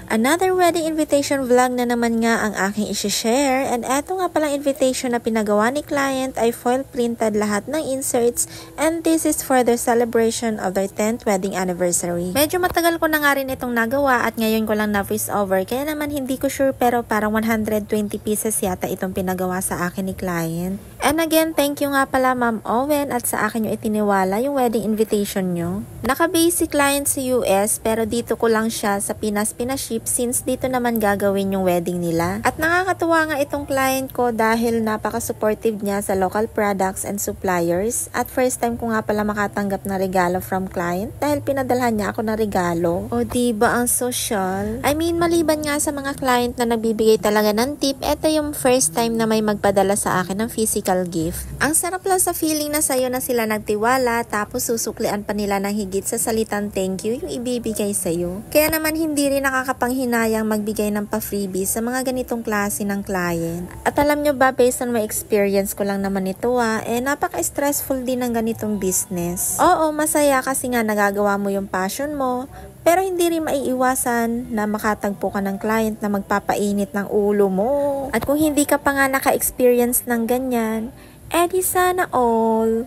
Another wedding invitation vlog na naman nga ang aking isi-share, and eto nga palang invitation na pinagawa ni client ay foil printed lahat ng inserts, and this is for their celebration of their 10th wedding anniversary. Medyo matagal ko na nga rin itong nagawa at ngayon ko lang na voice over, kaya naman hindi ko sure pero parang 120 pieces yata itong pinagawa sa akin ni client. And again, thank you nga pala Ma'am Owen at sa akin yung itiniwala yung wedding invitation nyo. Naka-base si client sa US pero dito ko lang siya sa Pinas pinaship since dito naman gagawin yung wedding nila. At nakakatuwa nga itong client ko dahil napaka-supportive niya sa local products and suppliers. At first time ko nga pala makatanggap na regalo from client dahil pinadalhan niya ako ng regalo. O diba ang social? I mean, maliban nga sa mga client na nagbibigay talaga ng tip, eto yung first time na may magpadala sa akin ng physical gift. Ang sarap lang sa feeling na sa'yo na sila nagtiwala tapos susuklian pa nila ng higit sa salitang thank you yung ibibigay sa'yo. Kaya naman hindi rin nakakapanghinayang magbigay ng pa-freebie sa mga ganitong klase ng client. At alam nyo ba, based on my experience ko lang naman ito napaka-stressful din ng ganitong business. Oo, masaya kasi nga nagagawa mo yung passion mo, pero hindi rin maiiwasan na makatagpo ka ng client na magpapainit ng ulo mo. At kung hindi ka pa nga naka-experience ng ganyan, edi sana all.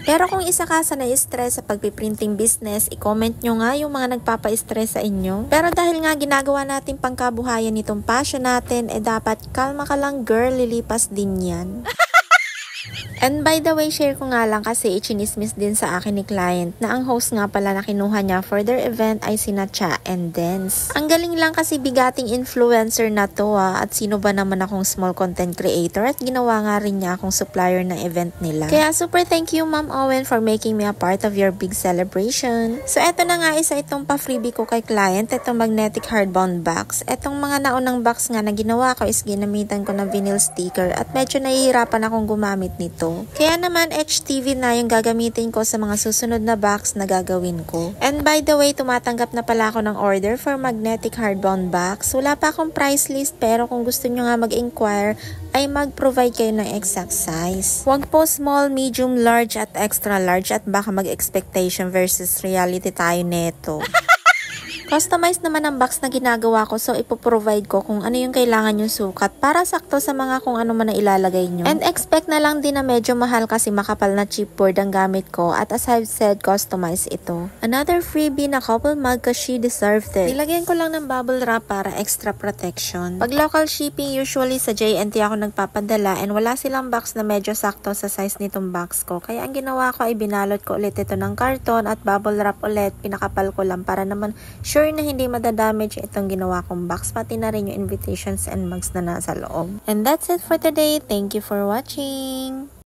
Pero kung isa ka sa na-stress sa pagpiprinting business, i-comment nyo nga yung mga nagpapa-stress sa inyo. Pero dahil nga ginagawa natin pangkabuhayan itong passion natin, dapat kalma ka lang girl, lilipas din yan. And by the way, share ko nga lang kasi ichinismis din sa akin ni client na ang host nga pala na kinuha niya for their event ay sina Cha and Dance. Ang galing lang kasi bigating influencer na to at sino ba naman akong small content creator at ginawa nga rin niya akong supplier ng event nila. Kaya super thank you Ma'am Owen for making me a part of your big celebration. So eto na nga isa itong pa-freebie ko kay client, itong magnetic hardbound box. Etong mga naunang box nga na ginawa ko is ginamitan ko ng vinyl sticker at medyo nahihirapan akong gumamit nito. Kaya naman HTV na yung gagamitin ko sa mga susunod na box na gagawin ko. And by the way, tumatanggap na pala ako ng order for magnetic hardbound box. Wala pa akong price list pero kung gusto nyo nga mag-inquire ay mag-provide kayo ng exact size. Huwag po small, medium, large at extra large at baka mag-expectation versus reality tayo neto. Customize naman ang box na ginagawa ko, so ipoprovide ko kung ano yung kailangan yung sukat para sakto sa mga kung ano man na ilalagay nyo. And expect na lang din na medyo mahal kasi makapal na chipboard ang gamit ko at as I've said, customize ito. Another freebie na couple mug kasi she deserved it. Nilagyan ko lang ng bubble wrap para extra protection. Pag local shipping, usually sa JNT ako nagpapadala and wala silang box na medyo sakto sa size nitong box ko. Kaya ang ginawa ko ay binalot ko ulit ito ng karton at bubble wrap ulit, pinakapal ko lang para naman sure na hindi madadamage itong ginawa kong box, pati na rin yung invitations and mugs na nasa loob. And that's it for today. Thank you for watching!